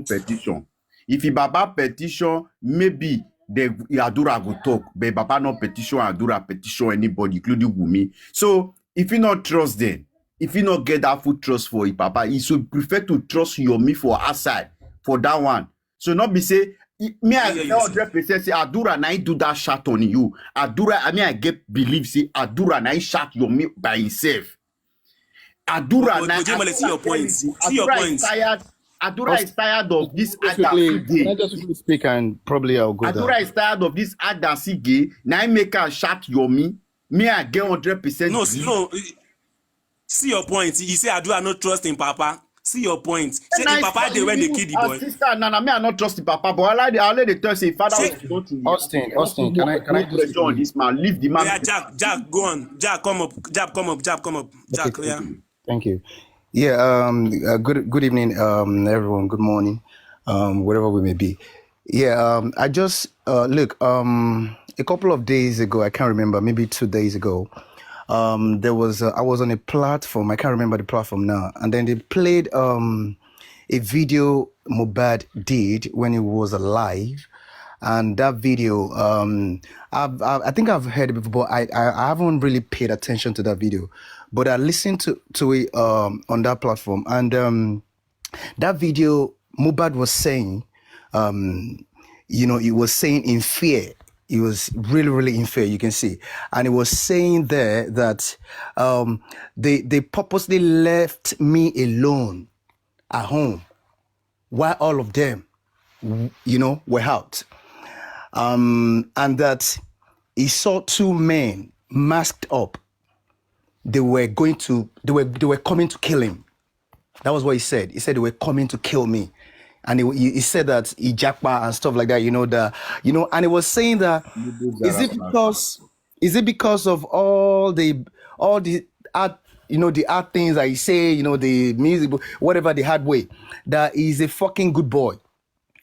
petition. If he Baba petition, maybe the Adura go talk, but Baba no petition Adura petition anybody, including Wumi. So if you not trust them, if you not get that full trust for it, Papa, he should prefer to trust me for outside for that one. So not be say me I 100% say Adura na do that shot on you. Adura, I mean I get believe say Adura na shot me by himself. Adura na see your point. See your Adura point. is tired. Adura is tired of this Can I just speak and probably I'll go Adura down. is tired of this Adasi gay. Now I make her shot Yomi. Me I get 100%. No. See your point. You say Adura no trust in Papa. See your point. Say the Papa they when they kill the boy. Sister, Nana, me I not trust the Papa, but I let the tell say father was going to Austin, can I just pressure on this man? Leave the man. Yeah, Jack, go on. Jack, come up. Jack, Okay, yeah. Thank you. Yeah, good evening, everyone. Good morning, wherever we may be. Yeah, I just look. A couple of days ago, I can't remember, maybe 2 days ago, there was I was on a platform. I can't remember the platform now, and then they played a video Mohbad did when he was alive. And that video, I think I've heard it before, but I haven't really paid attention to that video. But I listened to it on that platform. And that video, Mohbad was saying, he was saying in fear. He was really, really in fear, you can see. And he was saying there that they purposely left me alone at home while all of them, were out. And that he saw two men masked up. They were coming to kill him. That was what he said. He said they were coming to kill me. And he said that he jackpot and stuff like that, and he was saying that is it because of all the art, the art things that he say, the music, whatever the hard way, that he's a fucking good boy.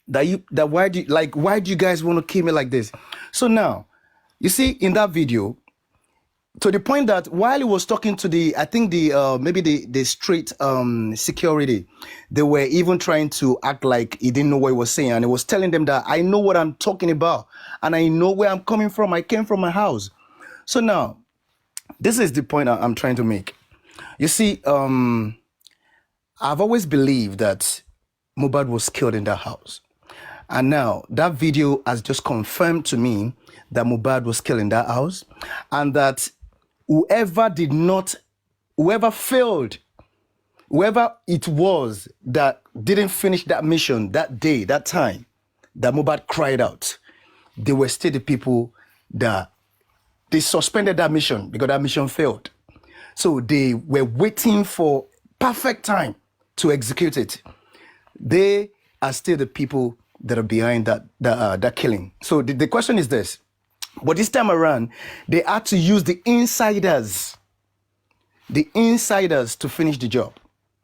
Why do you guys want to kill me like this? So now, you see in that video, to the point that while he was talking to the street security, they were even trying to act like he didn't know what he was saying, and he was telling them that I know what I'm talking about and I know where I'm coming from. I came from my house. So now, this is the point I'm trying to make. You see, I've always believed that Mohbad was killed in that house. And now that video has just confirmed to me that Mohbad was killed in that house, and that whoever failed, whoever it was that didn't finish that mission that day, that time that Mohbad cried out, they were still the people that they suspended that mission because that mission failed. So they were waiting for perfect time to execute it. They are still the people that are behind that killing. So the question is this. But this time around, they had to use the insiders to finish the job.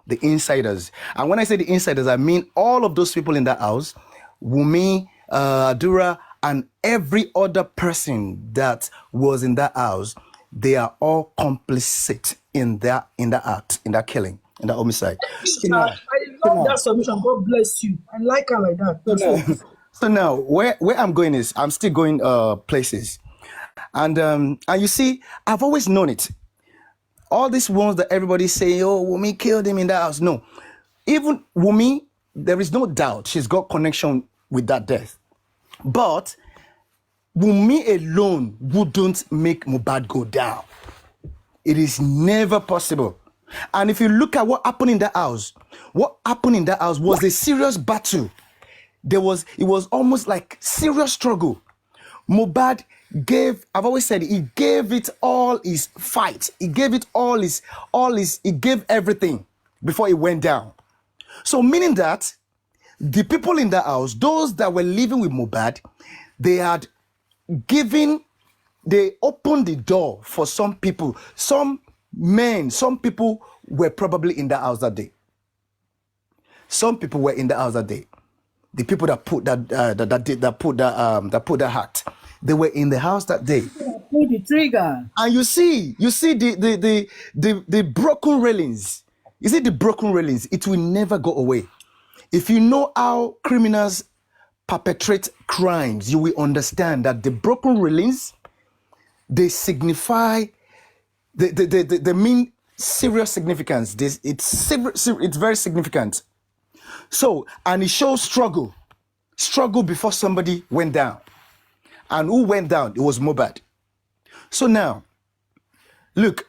The insiders. And when I say the insiders, I mean all of those people in that house, Wumi, Adura, and every other person that was in that house. They are all complicit in that act, in that killing, in that homicide. I love that submission. God bless you. I like her like that. So now, where I'm going is, I'm still going places. And you see, I've always known it. All these ones that everybody say, oh, Wumi killed him in that house. No. Even Wumi, there is no doubt she's got connection with that death. But Wumi alone wouldn't make Mohbad go down. It is never possible. And if you look at what happened in that house was a serious battle. It was almost like serious struggle. Mohbad I've always said, he gave it all his fight. He gave it he gave everything before he went down. So meaning that the people in that house, those that were living with Mohbad, they opened the door for some people. Some people were probably in that house that day. Some people were in the house that day. The people that put that act, they were in the house that day. Pull the trigger. And you see the broken railings. You see the broken railings. It will never go away. If you know how criminals perpetrate crimes, you will understand that the broken railings, they signify, they mean serious significance. It's very significant. So, and it shows struggle before somebody went down. And who went down? It was Mohbad. So now, look,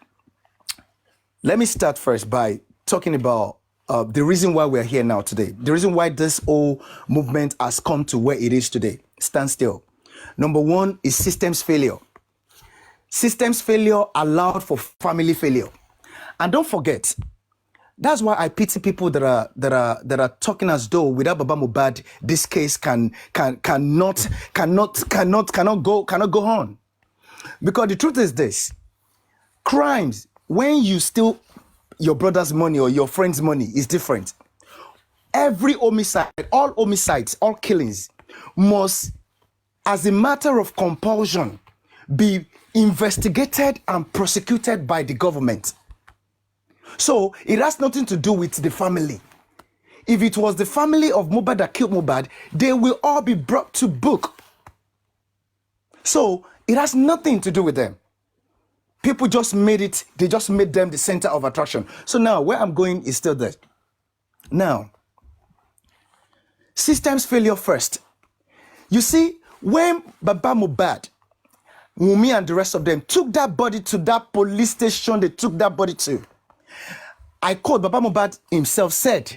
let me start first by talking about the reason why we're here now today. The reason why this whole movement has come to where it is today. Stand still. Number one is systems failure. Systems failure allowed for family failure. And don't forget, that's why I pity people that are talking as though without Baba Mohbad, this case cannot go on. Because the truth is this: crimes, when you steal your brother's money or your friend's money, is different. Every homicide, all homicides, all killings must, as a matter of compulsion, be investigated and prosecuted by the government. So it has nothing to do with the family. If it was the family of Mohbad that killed Mohbad, they will all be brought to book. So it has nothing to do with them. People just made them the center of attraction. So now where I'm going is still there. Now, systems failure first. You see, when Baba Mohbad, Wunmi and the rest of them took that body to that police station, they took that body to. I quote, Baba Mohbad himself said,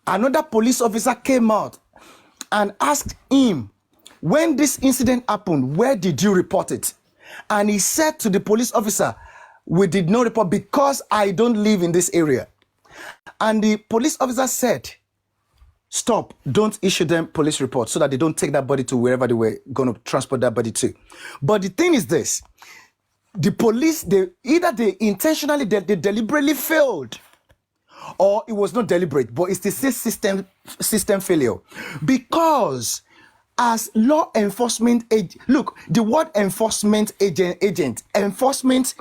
another police officer came out and asked him, when this incident happened, where did you report it? And he said to the police officer, we did not report because I don't live in this area. And the police officer said, stop, don't issue them police reports so that they don't take that body to wherever they were going to transport that body to. But the thing is this, the police, they intentionally, they deliberately failed, or it was not deliberate, but it's the system failure. Because as law enforcement agent, look, the word enforcement agent, enforcement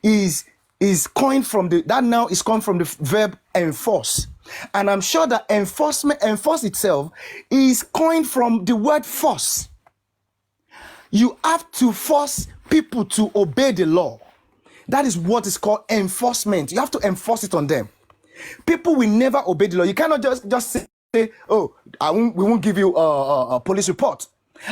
is coined from the verb enforce. And I'm sure that enforce itself is coined from the word force. You have to force people to obey the law. That is what is called enforcement. You have to enforce it on them. People will never obey the law. You cannot just say, oh, we won't give you a police report.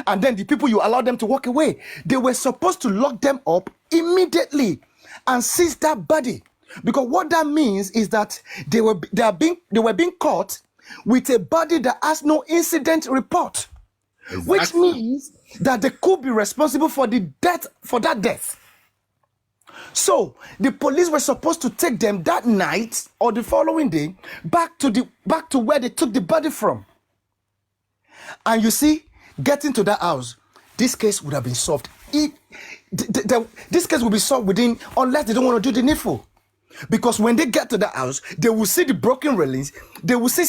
And then the people, you allow them to walk away. They were supposed to lock them up immediately and seize that body. Because what that means is that they were being caught with a body that has no incident report. Exactly. Which means that they could be responsible for that death. So the police were supposed to take them that night or the following day back to where they took the body from. And you see, getting to that house, this case would have been solved. This case will be solved within, unless they don't want to do the needful. Because when they get to the house, they will see the broken railings, they will see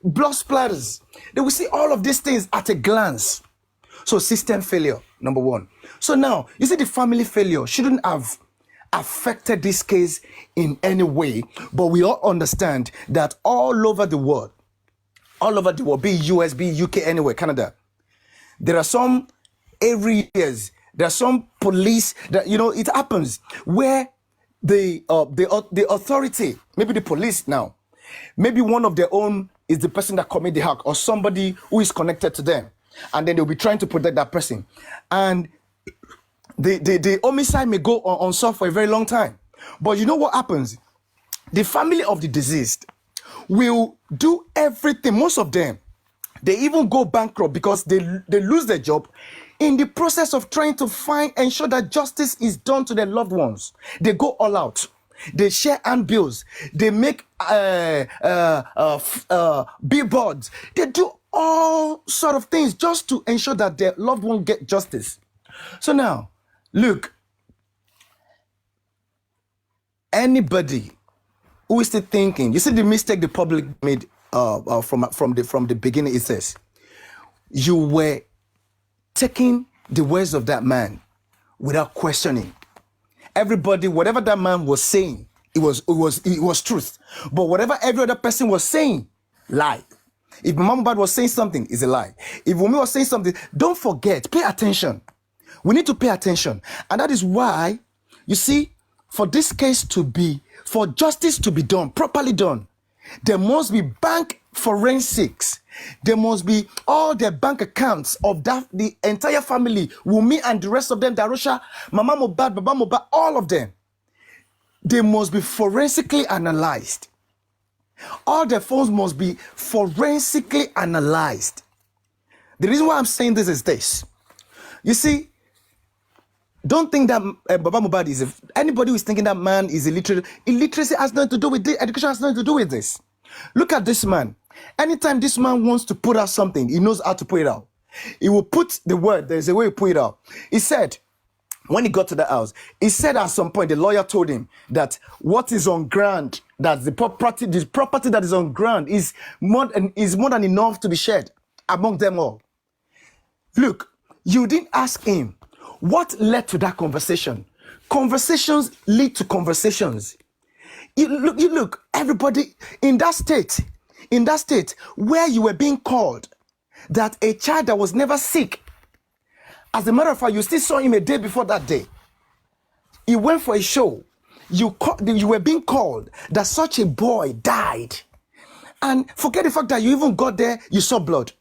blood splatters, they will see all of these things at a glance. So system failure, number one. So now, you see, the family failure shouldn't have affected this case in any way, but we all understand that all over the world, be it US, be it UK, anywhere, Canada, there are some areas, there are some police that, it happens where the authority, maybe the police now, maybe one of their own is the person that committed the hack or somebody who is connected to them. And then they'll be trying to protect that person. And the homicide may go on unsolved for a very long time. But you know what happens? The family of the deceased will do everything. Most of them, they even go bankrupt because they lose their job in the process of trying to ensure that justice is done to their loved ones. They go all out. They share handbills. They make billboards. They do all sort of things just to ensure that their loved one get justice. So now, look, anybody who is still thinking, you see the mistake the public made from the beginning is this: you were taking the words of that man without questioning. Everybody, whatever that man was saying, it was truth. But whatever every other person was saying, lie. If Mama Mohbad was saying something, it's a lie. If Wunmi was saying something, don't forget, pay attention. We need to pay attention. And that is why, you see, for this case to be, for justice to be done, properly done, there must be bank forensics. There must be all the bank accounts of the entire family, Wunmi and the rest of them, Darusha, Mama Mohbad, Baba Mohbad, all of them. They must be forensically analyzed. All the phones must be forensically analyzed. The reason why I'm saying this is this. You see, don't think that Baba Mohbad is anybody who is thinking that man is illiterate. Illiteracy has nothing to do with this. Education has nothing to do with this. Look at this man. Anytime this man wants to put out something, he knows how to put it out. He will put the word. There's a way to put it out. He said, when he got to the house, he said at some point, the lawyer told him that what is on ground, that the property that is on ground is more than enough to be shared among them all. Look, you didn't ask him what led to that conversation. Conversations lead to conversations. You look, everybody in that state where you were being called that a child that was never sick. As a matter of fact, you still saw him a day before that day. He went for a show. You were being called that such a boy died. And forget the fact that you even got there, you saw blood.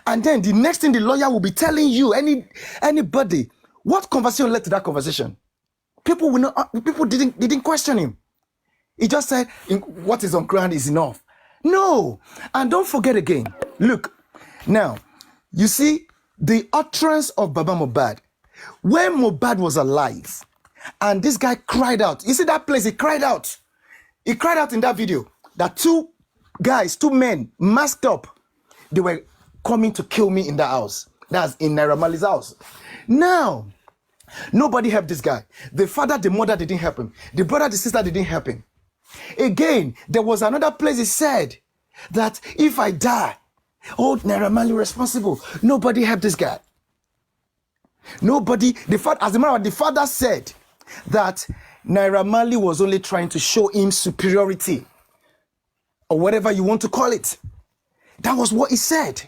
And then the next thing the lawyer will be telling you, anybody, what conversation led to that conversation? People didn't question him. He just said, what is on ground is enough. No. And don't forget again, look, now, you see, the utterance of Baba Mohbad, when Mohbad was alive, and this guy cried out. You see that place, he cried out. He cried out in that video that two men masked up, they were coming to kill me in the house. That's in Naira Marley's house. Now, nobody helped this guy. The father, the mother didn't help him. The brother, the sister didn't help him. Again, there was another place he said that if I die, hold Naira Marley responsible. Nobody helped this guy. Nobody. As a matter of fact, the father said that Naira Marley was only trying to show him superiority, or whatever you want to call it. That was what he said.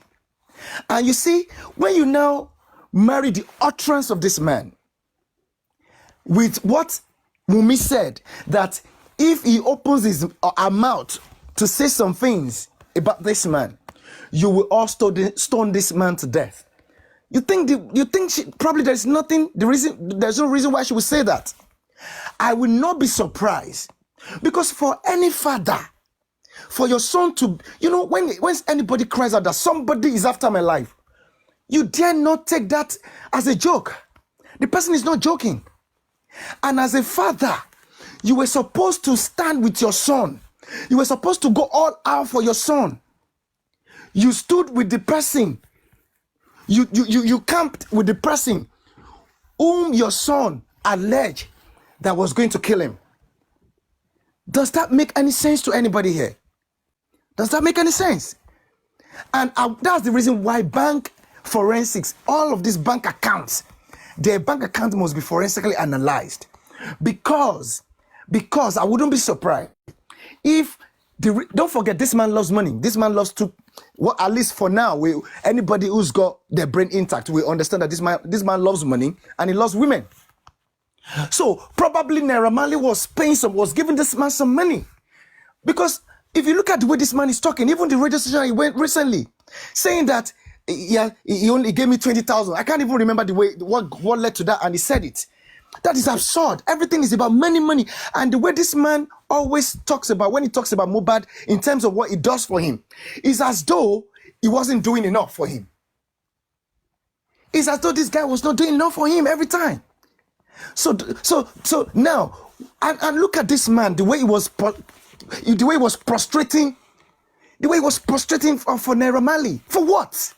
And you see, when you now marry the utterance of this man with what Wunmi said, that if he opens his mouth to say some things about this man, you will all stone this man to death. You think probably there's no reason why she would say that. I will not be surprised, because for any father, for your son to, when anybody cries out that somebody is after my life, you dare not take that as a joke. The person is not joking. And as a father, you were supposed to stand with your son. You were supposed to go all out for your son. You stood with the person. You camped with the person whom your son alleged that was going to kill him. Does that make any sense to anybody here? Does that make any sense? And that's the reason why bank forensics, all of these bank accounts, their bank account must be forensically analyzed. Because I wouldn't be surprised if don't forget, this man loves money. This man loves to, well, at least for now, anybody who's got their brain intact will understand that this man loves money and he loves women. So probably Naira Marley was giving this man some money. Because if you look at the way this man is talking, even the radio station he went recently, saying that he only gave me 20,000. I can't even remember the way what led to that, and he said it. That is absurd. Everything is about money. And the way this man always talks about, when he talks about Mohbad in terms of what he does for him, is as though he wasn't doing enough for him. It's as though this guy was not doing enough for him every time. So now, and look at this man, the way he was prostrating for Naira Marley. For what?